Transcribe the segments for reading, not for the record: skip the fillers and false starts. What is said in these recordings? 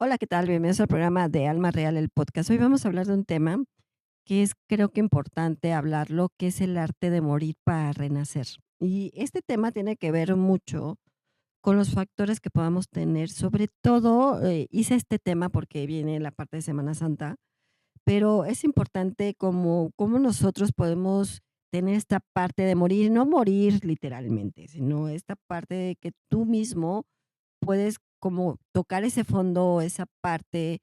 Hola, ¿qué tal? Bienvenidos al programa de Alma Real, el podcast. Hoy vamos a hablar de un tema que es, creo que importante hablarlo, que es el arte de morir para renacer. Y este tema tiene que ver mucho con los factores que podamos tener. Sobre todo, hice este tema porque viene la parte de Semana Santa, pero es importante cómo nosotros podemos tener esta parte de morir, no morir literalmente, sino esta parte de que tú mismo puedes como tocar ese fondo, esa parte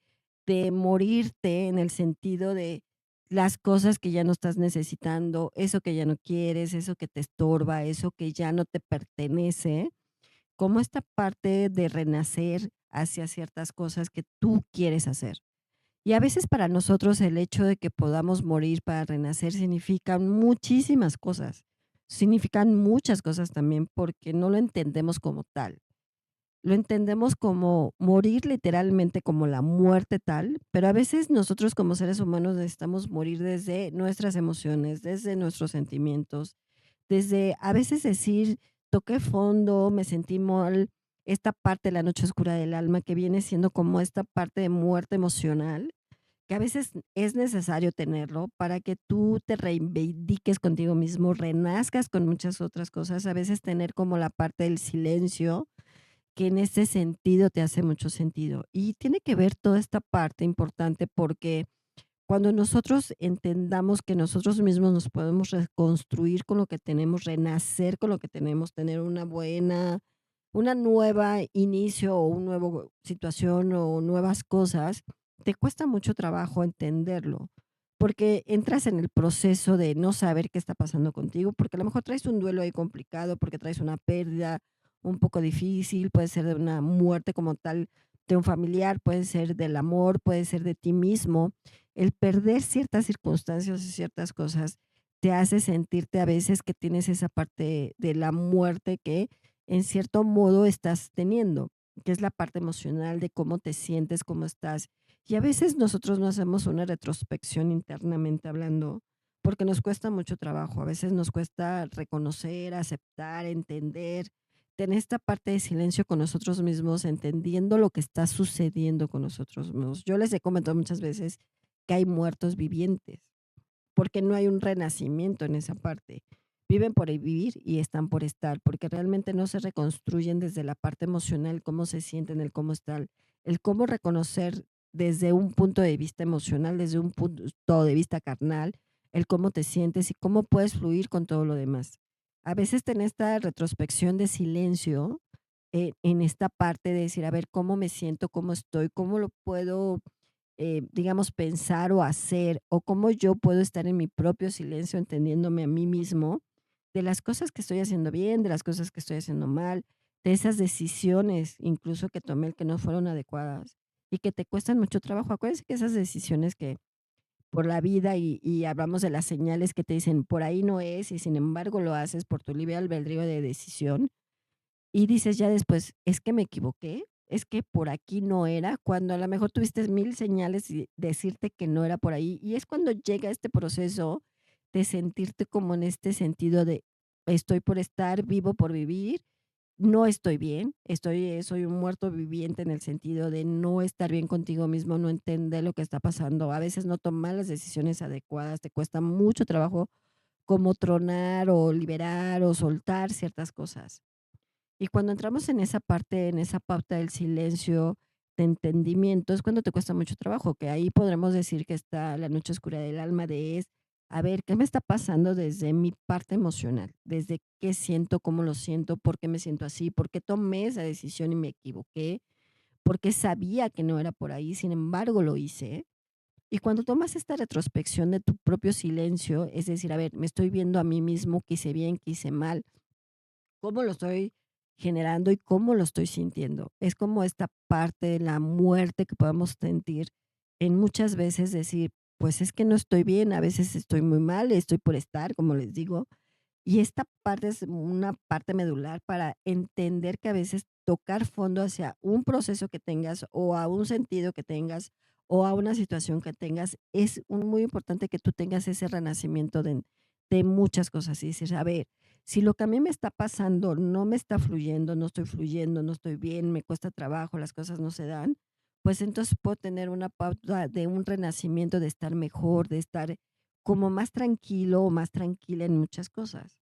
de morirte en el sentido de las cosas que ya no estás necesitando, eso que ya no quieres, eso que te estorba, eso que ya no te pertenece, como esta parte de renacer hacia ciertas cosas que tú quieres hacer. Y a veces para nosotros el hecho de que podamos morir para renacer significan muchísimas cosas, significan muchas cosas también porque no lo entendemos como tal. Lo entendemos como morir literalmente, como la muerte tal, pero a veces nosotros como seres humanos necesitamos morir desde nuestras emociones, desde nuestros sentimientos, desde a veces decir: "Toqué fondo, me sentí mal", esta parte de la noche oscura del alma que viene siendo como esta parte de muerte emocional, que a veces es necesario tenerlo para que tú te reivindiques contigo mismo, renazcas con muchas otras cosas, a veces tener como la parte del silencio, que en ese sentido te hace mucho sentido. Y tiene que ver toda esta parte importante porque cuando nosotros entendamos que nosotros mismos nos podemos reconstruir con lo que tenemos, renacer con lo que tenemos, tener una nueva inicio o un nuevo situación o nuevas cosas, te cuesta mucho trabajo entenderlo, porque entras en el proceso de no saber qué está pasando contigo, porque a lo mejor traes un duelo ahí complicado, porque traes una pérdida un poco difícil, puede ser de una muerte como tal de un familiar, puede ser del amor, puede ser de ti mismo. El perder ciertas circunstancias y ciertas cosas te hace sentirte a veces que tienes esa parte de la muerte que en cierto modo estás teniendo, que es la parte emocional de cómo te sientes, cómo estás. Y a veces nosotros no hacemos una retrospección internamente hablando, porque nos cuesta mucho trabajo. A veces nos cuesta reconocer, aceptar, entender, tener esta parte de silencio con nosotros mismos, entendiendo lo que está sucediendo con nosotros mismos. Yo les he comentado muchas veces que hay muertos vivientes, porque no hay un renacimiento en esa parte. Viven por el vivir y están por estar, porque realmente no se reconstruyen desde la parte emocional, cómo se sienten, el cómo están, el cómo reconocer desde un punto de vista emocional, desde un punto de vista carnal, el cómo te sientes y cómo puedes fluir con todo lo demás. A veces tener esta retrospección de silencio en esta parte de decir, a ver, ¿cómo me siento? ¿Cómo estoy? ¿Cómo lo puedo digamos, pensar o hacer, o cómo yo puedo estar en mi propio silencio entendiéndome a mí mismo, de las cosas que estoy haciendo bien, de las cosas que estoy haciendo mal, de esas decisiones incluso que tomé que no fueron adecuadas y que te cuestan mucho trabajo. Acuérdense que esas decisiones que por la vida y hablamos de las señales que te dicen por ahí no es y sin embargo lo haces por tu libre albedrío de decisión, y dices ya después: "Es que me equivoqué, es que por aquí no era", cuando a lo mejor tuviste 1000 señales y decirte que no era por ahí. Y es cuando llega este proceso de sentirte como en este sentido de: "Estoy por estar, vivo por vivir, no estoy bien, soy un muerto viviente", en el sentido de no estar bien contigo mismo, no entender lo que está pasando. A veces no tomar las decisiones adecuadas, te cuesta mucho trabajo como tronar o liberar o soltar ciertas cosas. Y cuando entramos en esa parte, en esa pauta del silencio, de entendimiento, es cuando te cuesta mucho trabajo, que ahí podremos decir que está la noche oscura del alma de es, a ver, ¿qué me está pasando desde mi parte emocional? Desde qué siento, cómo lo siento, por qué me siento así, por qué tomé esa decisión y me equivoqué, por qué sabía que no era por ahí, sin embargo lo hice. Y cuando tomas esta retrospección de tu propio silencio, es decir, a ver, me estoy viendo a mí mismo, qué hice bien, qué hice mal, cómo lo estoy generando y cómo lo estoy sintiendo. Es como esta parte de la muerte que podemos sentir en muchas veces decir, pues es que no estoy bien, a veces estoy muy mal, estoy por estar, como les digo, y esta parte es una parte medular para entender que a veces tocar fondo hacia un proceso que tengas o a un sentido que tengas o a una situación que tengas, es muy importante que tú tengas ese renacimiento de muchas cosas y dices, a ver, si lo que a mí me está pasando no me está fluyendo, no estoy fluyendo, no estoy bien, me cuesta trabajo, las cosas no se dan, pues entonces puedo tener una pauta de un renacimiento, de estar mejor, de estar como más tranquilo o más tranquila en muchas cosas.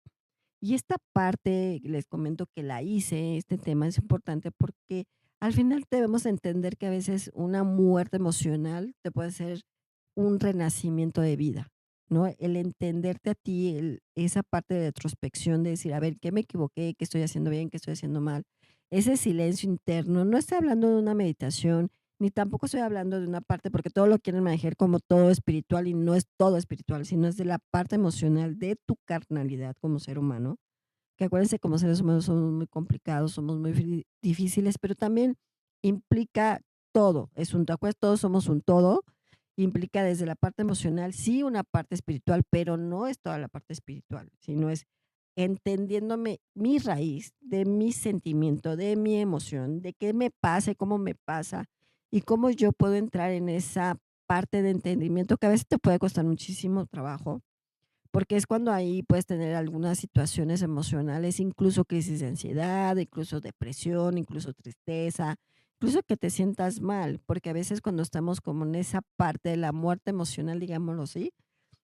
Y esta parte, les comento que la hice, este tema es importante porque al final debemos entender que a veces una muerte emocional te puede ser un renacimiento de vida, ¿no? El entenderte a ti, esa parte de retrospección de decir, a ver, ¿qué me equivoqué? ¿Qué estoy haciendo bien? ¿Qué estoy haciendo mal? Ese silencio interno, no estoy hablando de una meditación, ni tampoco estoy hablando de una parte, porque todo lo quieren manejar como todo espiritual y no es todo espiritual, sino es de la parte emocional de tu carnalidad como ser humano, que acuérdense, como seres humanos somos muy complicados, somos muy difíciles, pero también implica todo, es un todo, todos somos un todo, implica desde la parte emocional, sí, una parte espiritual, pero no es toda la parte espiritual, sino es entendiéndome mi raíz de mi sentimiento, de mi emoción, de qué me pasa y cómo me pasa, y cómo yo puedo entrar en esa parte de entendimiento que a veces te puede costar muchísimo trabajo, porque es cuando ahí puedes tener algunas situaciones emocionales, incluso crisis de ansiedad, incluso depresión, incluso tristeza, incluso que te sientas mal, porque a veces cuando estamos como en esa parte de la muerte emocional, digámoslo así,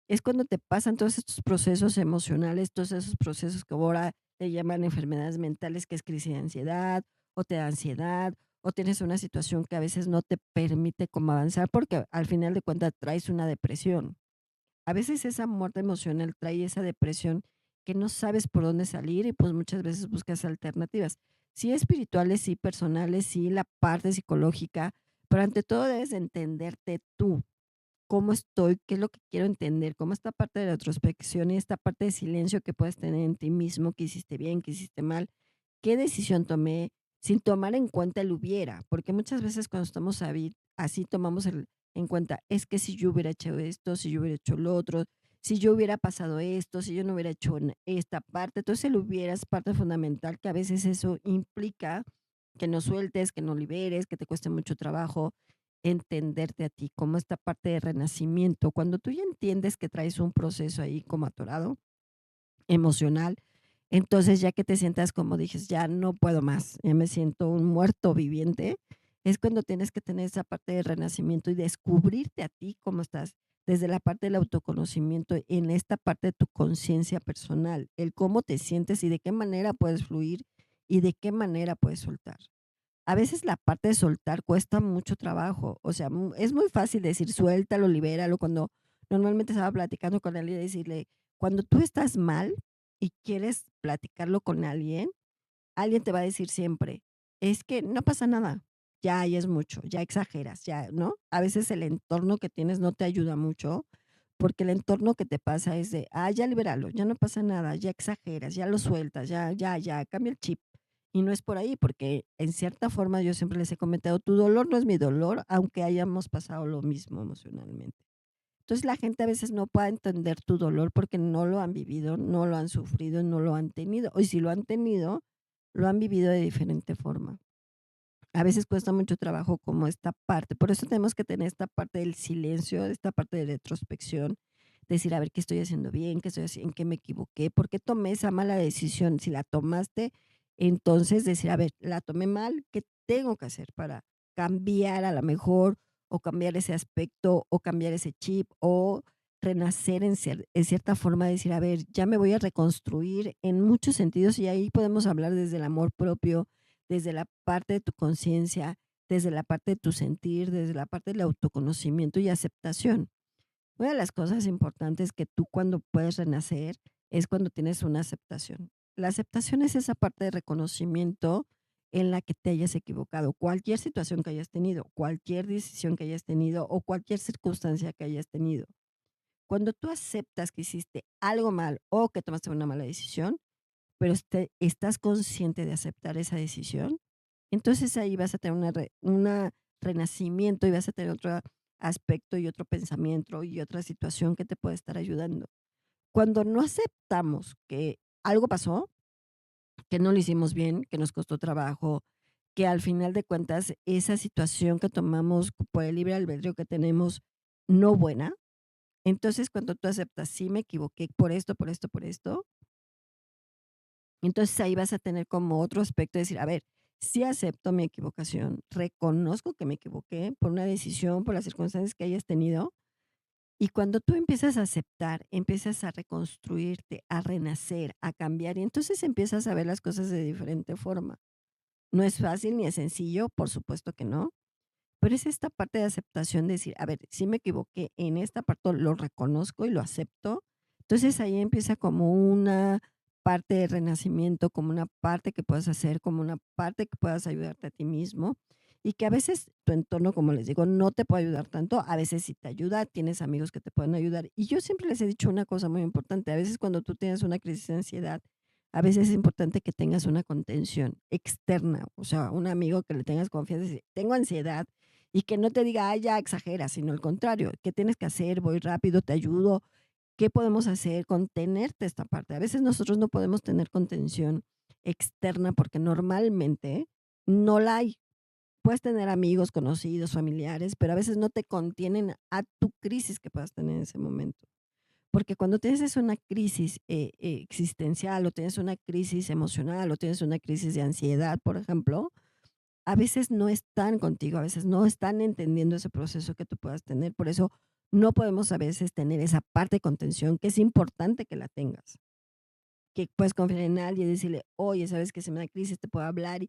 es cuando te pasan todos estos procesos emocionales, todos esos procesos que ahora le llaman enfermedades mentales, que es crisis de ansiedad, o te da ansiedad, o tienes una situación que a veces no te permite como avanzar, porque al final de cuentas traes una depresión. A veces esa muerte emocional trae esa depresión que no sabes por dónde salir y pues muchas veces buscas alternativas. Sí espirituales, sí personales, sí la parte psicológica, pero ante todo debes de entenderte tú, cómo estoy, qué es lo que quiero entender, cómo esta parte de la introspección y esta parte de silencio que puedes tener en ti mismo, que hiciste bien, que hiciste mal, qué decisión tomé, sin tomar en cuenta el hubiera, porque muchas veces cuando estamos así tomamos en cuenta, es que si yo hubiera hecho esto, si yo hubiera hecho lo otro, si yo hubiera pasado esto, si yo no hubiera hecho esta parte, entonces el hubiera es parte fundamental que a veces eso implica que no sueltes, que no liberes, que te cueste mucho trabajo entenderte a ti, como esta parte de renacimiento. Cuando tú ya entiendes que traes un proceso ahí como atorado, emocional, entonces ya que te sientas como dices, ya no puedo más, ya me siento un muerto viviente, es cuando tienes que tener esa parte de renacimiento y descubrirte a ti cómo estás, desde la parte del autoconocimiento, en esta parte de tu conciencia personal, el cómo te sientes y de qué manera puedes fluir y de qué manera puedes soltar. A veces la parte de soltar cuesta mucho trabajo, o sea, es muy fácil decir suéltalo, libéralo, cuando normalmente estaba platicando con alguien y decirle, cuando tú estás mal y quieres platicarlo con alguien, alguien te va a decir siempre, es que no pasa nada, ya es mucho, ya exageras, ya, ¿no? A veces el entorno que tienes no te ayuda mucho, porque el entorno que te pasa es de, ya libéralo, ya no pasa nada, ya exageras, ya lo sueltas, ya, cambia el chip. Y no es por ahí, porque en cierta forma yo siempre les he comentado, tu dolor no es mi dolor, aunque hayamos pasado lo mismo emocionalmente. Entonces la gente a veces no puede entender tu dolor porque no lo han vivido, no lo han sufrido, no lo han tenido. Y si lo han tenido, lo han vivido de diferente forma. A veces cuesta mucho trabajo como esta parte. Por eso tenemos que tener esta parte del silencio, esta parte de retrospección, decir, a ver, ¿qué estoy haciendo bien? ¿Qué estoy haciendo? ¿En qué me equivoqué? ¿Por qué tomé esa mala decisión? Si la tomaste, entonces decir, a ver, la tomé mal, ¿qué tengo que hacer para cambiar a lo mejor o cambiar ese aspecto o cambiar ese chip o renacer en cierta forma, decir, a ver, ya me voy a reconstruir en muchos sentidos y ahí podemos hablar desde el amor propio, desde la parte de tu conciencia, desde la parte de tu sentir, desde la parte del autoconocimiento y aceptación. Una de las cosas importantes que tú cuando puedes renacer es cuando tienes una aceptación. La aceptación es esa parte de reconocimiento en la que te hayas equivocado, cualquier situación que hayas tenido, cualquier decisión que hayas tenido o cualquier circunstancia que hayas tenido. Cuando tú aceptas que hiciste algo mal o que tomaste una mala decisión, pero estás consciente de aceptar esa decisión, entonces ahí vas a tener una renacimiento y vas a tener otro aspecto y otro pensamiento y otra situación que te puede estar ayudando. Cuando no aceptamos que algo pasó, que no lo hicimos bien, que nos costó trabajo, que al final de cuentas esa situación que tomamos por el libre albedrío que tenemos no buena, entonces cuando tú aceptas, sí me equivoqué por esto, entonces ahí vas a tener como otro aspecto de decir, a ver, Sí acepto mi equivocación, reconozco que me equivoqué por una decisión, por las circunstancias que hayas tenido, y cuando tú empiezas a aceptar, empiezas a reconstruirte, a renacer, a cambiar, y entonces empiezas a ver las cosas de diferente forma. No es fácil ni es sencillo, por supuesto que no, pero es esta parte de aceptación, de decir, a ver, sí me equivoqué en esta parte, lo reconozco y lo acepto. Entonces ahí empieza como una parte de renacimiento, como una parte que puedas hacer, como una parte que puedas ayudarte a ti mismo y que a veces tu entorno, como les digo, no te puede ayudar tanto, a veces sí te ayuda, tienes amigos que te pueden ayudar. Y yo siempre les he dicho una cosa muy importante, a veces cuando tú tienes una crisis de ansiedad, a veces es importante que tengas una contención externa, o sea, un amigo que le tengas confianza, y decir, tengo ansiedad, y que no te diga: "Ay, ya exagera", sino al contrario, ¿qué tienes que hacer? Voy rápido, te ayudo, ¿qué podemos hacer? Contenerte esta parte. A veces nosotros no podemos tener contención externa porque normalmente no la hay. Puedes tener amigos, conocidos, familiares, pero a veces no te contienen a tu crisis que puedas tener en ese momento. Porque cuando tienes una crisis, existencial, o tienes una crisis emocional, o tienes una crisis de ansiedad, por ejemplo, a veces no están contigo, a veces no están entendiendo ese proceso que tú puedas tener. Por eso no podemos a veces tener esa parte de contención, que es importante que la tengas, que puedes confiar en alguien y decirle, oye, sabes que se me da crisis, te puedo hablar y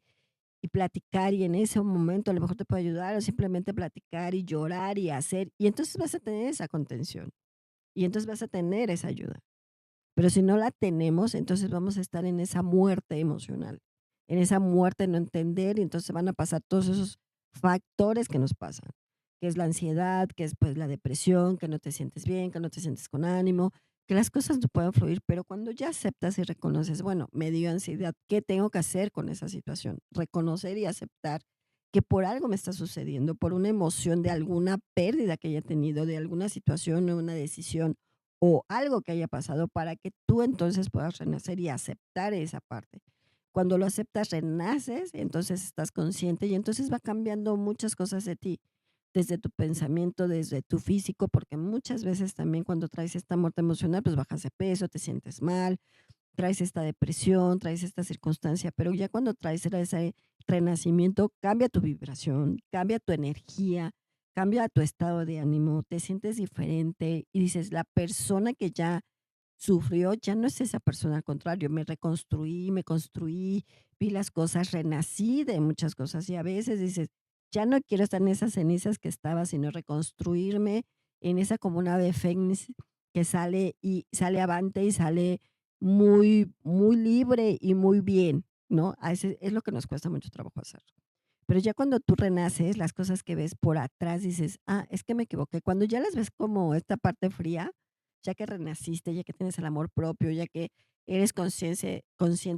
platicar y en ese momento a lo mejor te puedo ayudar o simplemente platicar y llorar y hacer. Y entonces vas a tener esa contención y entonces vas a tener esa ayuda. Pero si no la tenemos, entonces vamos a estar en esa muerte emocional, en esa muerte de no entender, y entonces van a pasar todos esos factores que nos pasan, que es la ansiedad, que es pues la depresión, que no te sientes bien, que no te sientes con ánimo, que las cosas no pueden fluir, pero cuando ya aceptas y reconoces, bueno, me dio ansiedad, ¿qué tengo que hacer con esa situación? Reconocer y aceptar que por algo me está sucediendo, por una emoción de alguna pérdida que haya tenido, de alguna situación o una decisión o algo que haya pasado para que tú entonces puedas renacer y aceptar esa parte. Cuando lo aceptas, renaces, entonces estás consciente y entonces va cambiando muchas cosas de ti, desde tu pensamiento, desde tu físico, porque muchas veces también cuando traes esta muerte emocional, pues bajas de peso, te sientes mal, traes esta depresión, traes esta circunstancia, pero ya cuando traes ese renacimiento, cambia tu vibración, cambia tu energía, cambia tu estado de ánimo, te sientes diferente y dices, la persona que ya sufrió ya no es esa persona, al contrario, me reconstruí, me construí, vi las cosas, renací de muchas cosas y a veces dices, ya no quiero estar en esas cenizas que estaba, sino reconstruirme en esa como una ave fénix que sale y sale avante y sale muy, muy libre y muy bien, ¿no? A ese es lo que nos cuesta mucho trabajo hacer. Pero ya cuando tú renaces, las cosas que ves por atrás dices: "Ah, es que me equivoqué". Cuando ya las ves como esta parte fría, ya que renaciste, ya que tienes el amor propio, ya que eres consciente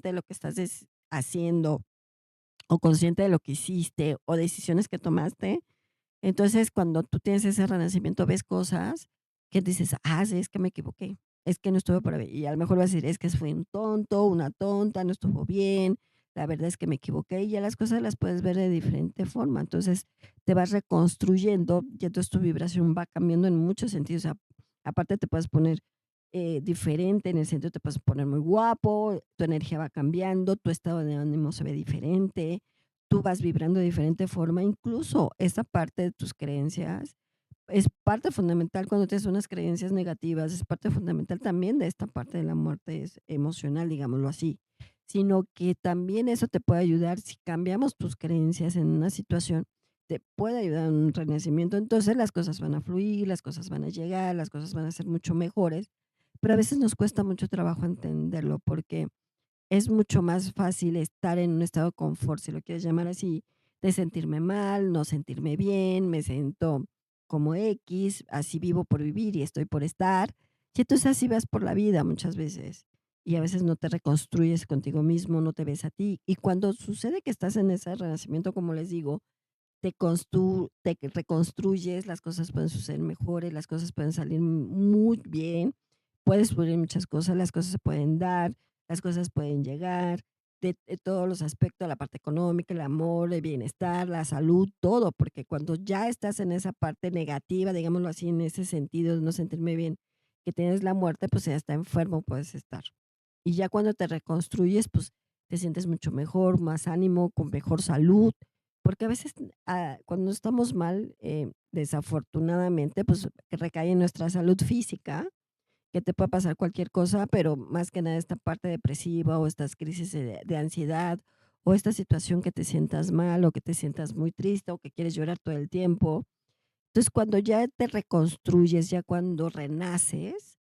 de lo que estás haciendo, o consciente de lo que hiciste, o decisiones que tomaste, entonces, cuando tú tienes ese renacimiento, ves cosas que dices: "Ah, sí, es que me equivoqué, es que no estuve por ahí", y a lo mejor vas a decir: "Es que fui un tonto, una tonta, no estuvo bien, la verdad es que me equivoqué", y ya las cosas las puedes ver de diferente forma. Entonces, te vas reconstruyendo y entonces tu vibración va cambiando en muchos sentidos. Aparte te puedes poner, diferente, en el sentido te puedes poner muy guapo, tu energía va cambiando, tu estado de ánimo se ve diferente, tú vas vibrando de diferente forma, incluso esa parte de tus creencias es parte fundamental cuando tienes unas creencias negativas, es parte fundamental también de esta parte de la muerte emocional, digámoslo así, sino que también eso te puede ayudar si cambiamos tus creencias en una situación, te puede ayudar en un renacimiento, entonces las cosas van a fluir, las cosas van a llegar, las cosas van a ser mucho mejores, pero a veces nos cuesta mucho trabajo entenderlo porque es mucho más fácil estar en un estado de confort, si lo quieres llamar así, de sentirme mal, no sentirme bien, me siento como X, así vivo por vivir y estoy por estar. Y entonces así vas por la vida muchas veces. Y a veces no te reconstruyes contigo mismo, no te ves a ti. Y cuando sucede que estás en ese renacimiento, como les digo, te reconstruyes, las cosas pueden suceder mejores, las cosas pueden salir muy bien, puedes fluir muchas cosas, las cosas se pueden dar, las cosas pueden llegar, de todos los aspectos, la parte económica, el amor, el bienestar, la salud, todo, porque cuando ya estás en esa parte negativa, digámoslo así, en ese sentido de no sentirme bien, que tienes la muerte, pues ya está enfermo puedes estar. Y ya cuando te reconstruyes, pues te sientes mucho mejor, más ánimo, con mejor salud, porque a veces, cuando estamos mal, desafortunadamente, pues, recae en nuestra salud física, que te puede pasar cualquier cosa, pero más que nada esta parte depresiva o estas crisis de ansiedad o esta situación que te sientas mal o que te sientas muy triste o que quieres llorar todo el tiempo. Entonces, cuando ya te reconstruyes, ya cuando renaces,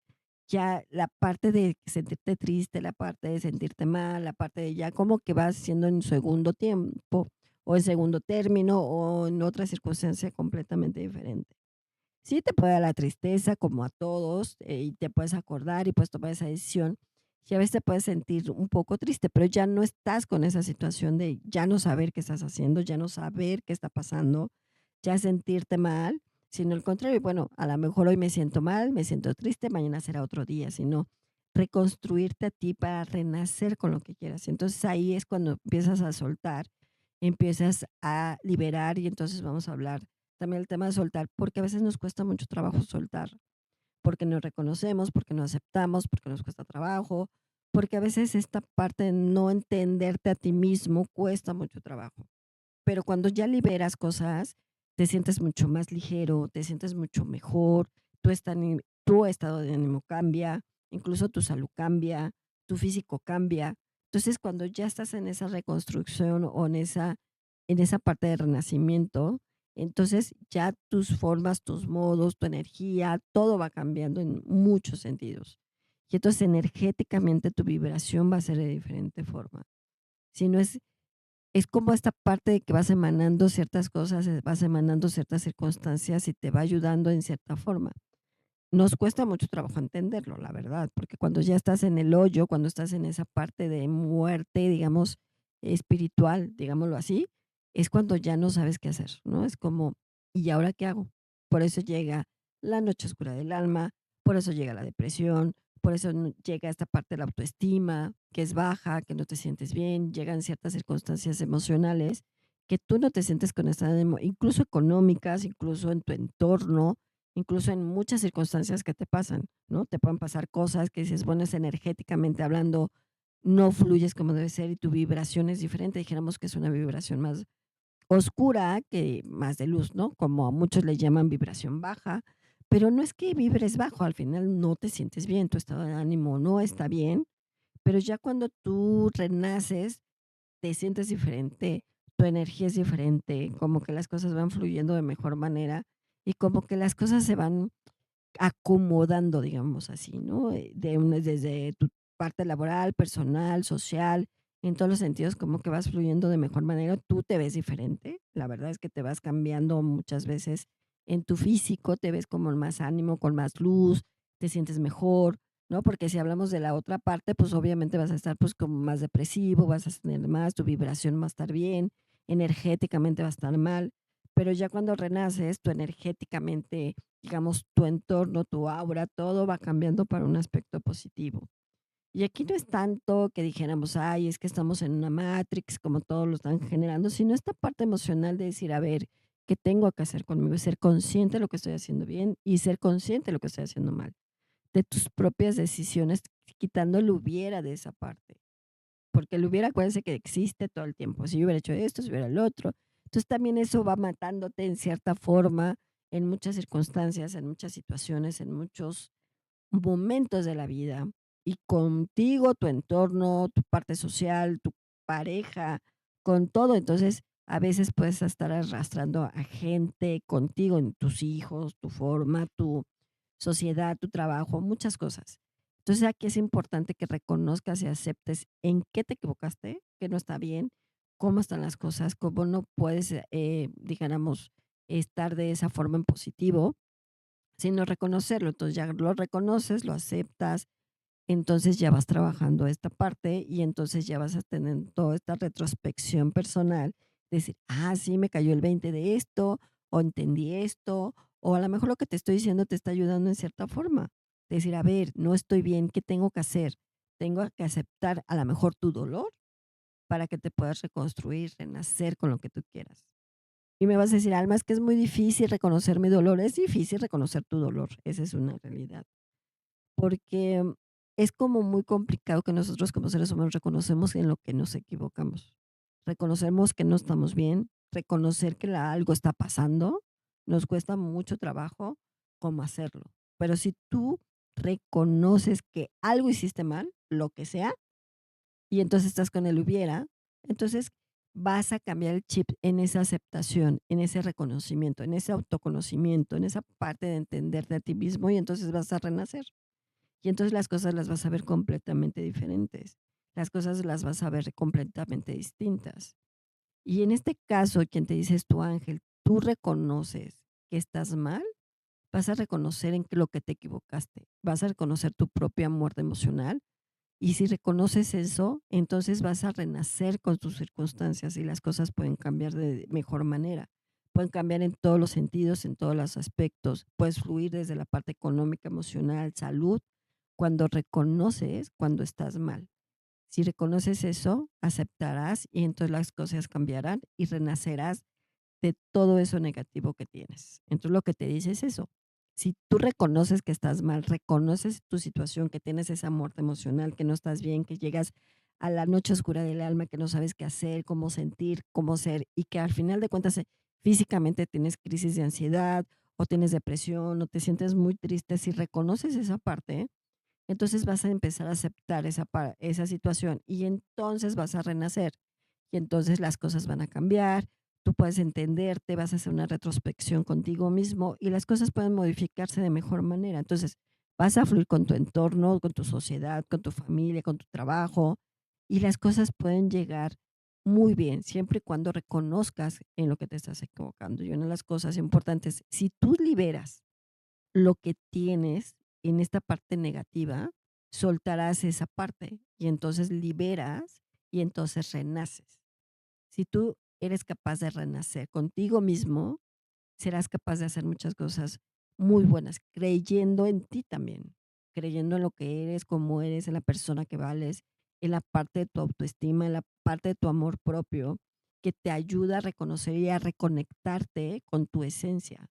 ya la parte de sentirte triste, la parte de sentirte mal, la parte de ya como que vas siendo en segundo tiempo o en segundo término o en otra circunstancia completamente diferente. Sí te puede dar la tristeza como a todos, y te puedes acordar y puedes tomar esa decisión, y a veces te puedes sentir un poco triste, pero ya no estás con esa situación de ya no saber qué estás haciendo, ya no saber qué está pasando, ya sentirte mal, sino al contrario, bueno, a lo mejor hoy me siento mal, me siento triste, mañana será otro día, sino reconstruirte a ti para renacer con lo que quieras. Entonces ahí es cuando empiezas a soltar, empiezas a liberar y entonces vamos a hablar también el tema de soltar, porque a veces nos cuesta mucho trabajo soltar, porque no reconocemos, porque no aceptamos, porque nos cuesta trabajo, porque a veces esta parte de no entenderte a ti mismo cuesta mucho trabajo. Pero cuando ya liberas cosas, te sientes mucho más ligero, te sientes mucho mejor, tu estado de ánimo cambia, incluso tu salud cambia, tu físico cambia. Entonces, cuando ya estás en esa reconstrucción o en esa parte de renacimiento, entonces ya tus formas, tus modos, tu energía, todo va cambiando en muchos sentidos. Y entonces energéticamente tu vibración va a ser de diferente forma. Si no es como esta parte de que vas emanando ciertas cosas, vas emanando ciertas circunstancias y te va ayudando en cierta forma. Nos cuesta mucho trabajo entenderlo, la verdad, porque cuando ya estás en el hoyo, cuando estás en esa parte de muerte, digamos, espiritual, digámoslo así, es cuando ya no sabes qué hacer, ¿no? Es como, ¿y ahora qué hago? Por eso llega la noche oscura del alma, por eso llega la depresión, por eso llega esta parte de la autoestima, que es baja, que no te sientes bien, llegan ciertas circunstancias emocionales que tú no te sientes con esta, incluso económicas, incluso en tu entorno, incluso en muchas circunstancias que te pasan, ¿no? Te pueden pasar cosas que dices, bueno, es energéticamente hablando, no fluyes como debe ser y tu vibración es diferente. Dijéramos que es una vibración más oscura que más de luz, ¿no? Como a muchos le llaman vibración baja, pero no es que vibres bajo, al final no te sientes bien, tu estado de ánimo no está bien, pero ya cuando tú renaces, te sientes diferente, tu energía es diferente, como que las cosas van fluyendo de mejor manera y como que las cosas se van acomodando, digamos así, ¿no? Desde tu parte laboral, personal, social, en todos los sentidos, como que vas fluyendo de mejor manera, tú te ves diferente, la verdad es que te vas cambiando muchas veces en tu físico, te ves como más ánimo, con más luz, te sientes mejor, ¿no? Porque si hablamos de la otra parte, pues obviamente vas a estar pues como más depresivo, vas a tener más, tu vibración va a estar bien, energéticamente va a estar mal, pero ya cuando renaces, tu energéticamente, digamos, tu entorno, tu aura, todo va cambiando para un aspecto positivo. Y aquí no es tanto que dijéramos, ay, es que estamos en una matrix, como todos lo están generando, sino esta parte emocional de decir, a ver, ¿qué tengo que hacer conmigo? Ser consciente de lo que estoy haciendo bien y ser consciente de lo que estoy haciendo mal, de tus propias decisiones, quitando el hubiera de esa parte. Porque el hubiera, acuérdense que existe todo el tiempo. Si yo hubiera hecho esto, si hubiera el otro. Entonces también eso va matándote en cierta forma, en muchas circunstancias, en muchas situaciones, en muchos momentos de la vida. Y contigo, tu entorno, tu parte social, tu pareja, con todo. Entonces, a veces puedes estar arrastrando a gente contigo, en tus hijos, tu forma, tu sociedad, tu trabajo, muchas cosas. Entonces, aquí es importante que reconozcas y aceptes en qué te equivocaste, qué no está bien, cómo están las cosas, cómo no puedes, dijéramos, estar de esa forma en positivo, sino reconocerlo. Entonces, ya lo reconoces, lo aceptas, entonces ya vas trabajando esta parte y entonces ya vas a tener toda esta retrospección personal, decir, ah, sí, me cayó el 20 de esto, o entendí esto, o a lo mejor lo que te estoy diciendo te está ayudando en cierta forma. Decir, a ver, no estoy bien, ¿qué tengo que hacer? Tengo que aceptar a lo mejor tu dolor para que te puedas reconstruir, renacer con lo que tú quieras. Y me vas a decir, Alma, es que es muy difícil reconocer mi dolor. Es difícil reconocer tu dolor, esa es una realidad. Porque es como muy complicado que nosotros como seres humanos reconocemos en lo que nos equivocamos. Reconocemos que no estamos bien, reconocer que algo está pasando, nos cuesta mucho trabajo cómo hacerlo. Pero si tú reconoces que algo hiciste mal, lo que sea, y entonces estás con el hubiera, entonces vas a cambiar el chip en esa aceptación, en ese reconocimiento, en ese autoconocimiento, en esa parte de entenderte a ti mismo y entonces vas a renacer. Y entonces las cosas las vas a ver completamente diferentes. Las cosas las vas a ver completamente distintas. Y en este caso, quien te dice es tu ángel, tú reconoces que estás mal, vas a reconocer en lo que te equivocaste, vas a reconocer tu propia muerte emocional y si reconoces eso, entonces vas a renacer con tus circunstancias y las cosas pueden cambiar de mejor manera. Pueden cambiar en todos los sentidos, en todos los aspectos. Puedes fluir desde la parte económica, emocional, salud, cuando reconoces cuando estás mal. Si reconoces eso, aceptarás y entonces las cosas cambiarán y renacerás de todo eso negativo que tienes. Entonces, lo que te dice es eso. Si tú reconoces que estás mal, reconoces tu situación, que tienes esa muerte emocional, que no estás bien, que llegas a la noche oscura del alma, que no sabes qué hacer, cómo sentir, cómo ser, y que al final de cuentas físicamente tienes crisis de ansiedad o tienes depresión o te sientes muy triste, si reconoces esa parte, entonces vas a empezar a aceptar esa situación y entonces vas a renacer y entonces las cosas van a cambiar, tú puedes entenderte, vas a hacer una retrospección contigo mismo y las cosas pueden modificarse de mejor manera. Entonces vas a fluir con tu entorno, con tu sociedad, con tu familia, con tu trabajo y las cosas pueden llegar muy bien, siempre y cuando reconozcas en lo que te estás equivocando. Y una de las cosas importantes, si tú liberas lo que tienes en esta parte negativa, soltarás esa parte y entonces liberas y entonces renaces. Si tú eres capaz de renacer contigo mismo, serás capaz de hacer muchas cosas muy buenas, creyendo en ti también, creyendo en lo que eres, cómo eres, en la persona que vales, en la parte de tu autoestima, en la parte de tu amor propio, que te ayuda a reconocer y a reconectarte con tu esencia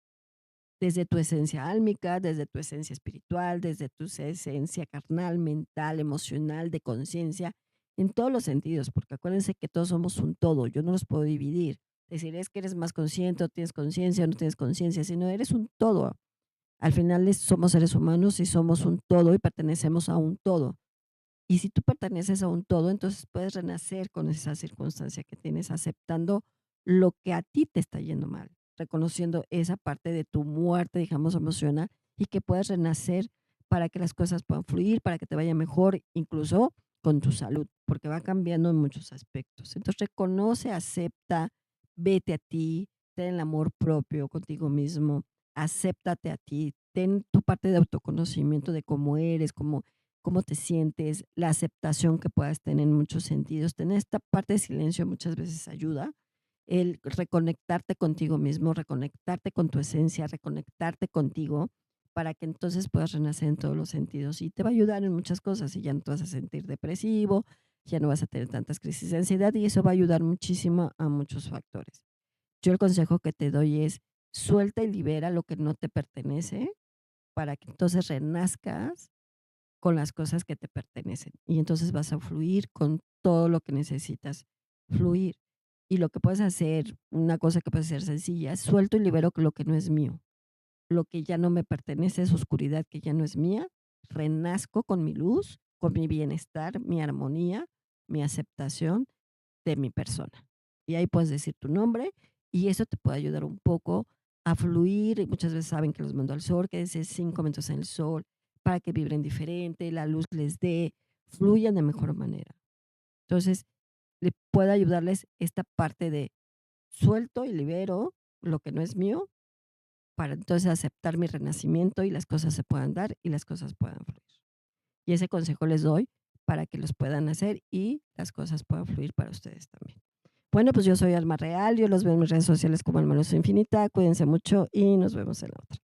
desde tu esencia álmica, desde tu esencia espiritual, desde tu esencia carnal, mental, emocional, de conciencia, en todos los sentidos, porque acuérdense que todos somos un todo, yo no los puedo dividir. Decir es que eres más consciente o tienes conciencia o no tienes conciencia, sino eres un todo. Al final somos seres humanos y somos un todo y pertenecemos a un todo. Y si tú perteneces a un todo, entonces puedes renacer con esa circunstancia que tienes, aceptando lo que a ti te está yendo mal, reconociendo esa parte de tu muerte, digamos, emocional, y que puedes renacer para que las cosas puedan fluir, para que te vaya mejor, incluso con tu salud, porque va cambiando en muchos aspectos. Entonces reconoce, acepta, vete a ti, ten el amor propio contigo mismo, acéptate a ti, ten tu parte de autoconocimiento de cómo eres, cómo te sientes, la aceptación que puedas tener en muchos sentidos. Tener esta parte de silencio muchas veces ayuda, el reconectarte contigo mismo, reconectarte con tu esencia, reconectarte contigo, para que entonces puedas renacer en todos los sentidos y te va a ayudar en muchas cosas y ya no te vas a sentir depresivo, ya no vas a tener tantas crisis de ansiedad y eso va a ayudar muchísimo a muchos factores. Yo el consejo que te doy es suelta y libera lo que no te pertenece para que entonces renazcas con las cosas que te pertenecen. Y entonces vas a fluir con todo lo que necesitas fluir. Y lo que puedes hacer, una cosa que puede ser sencilla, es suelto y libero lo que no es mío. Lo que ya no me pertenece, es oscuridad que ya no es mía, renazco con mi luz, con mi bienestar, mi armonía, mi aceptación de mi persona. Y ahí puedes decir tu nombre y eso te puede ayudar un poco a fluir. Y muchas veces saben que los mando al sol, que es 5 minutos en el sol, para que vibren diferente, la luz les dé, fluyan de mejor manera. Entonces, le puede ayudarles esta parte de suelto y libero lo que no es mío para entonces aceptar mi renacimiento y las cosas se puedan dar y las cosas puedan fluir. Y ese consejo les doy para que los puedan hacer y las cosas puedan fluir para ustedes también. Bueno, pues yo soy Alma Real, yo los veo en mis redes sociales como Alma Luz Infinita, cuídense mucho y nos vemos en la otra.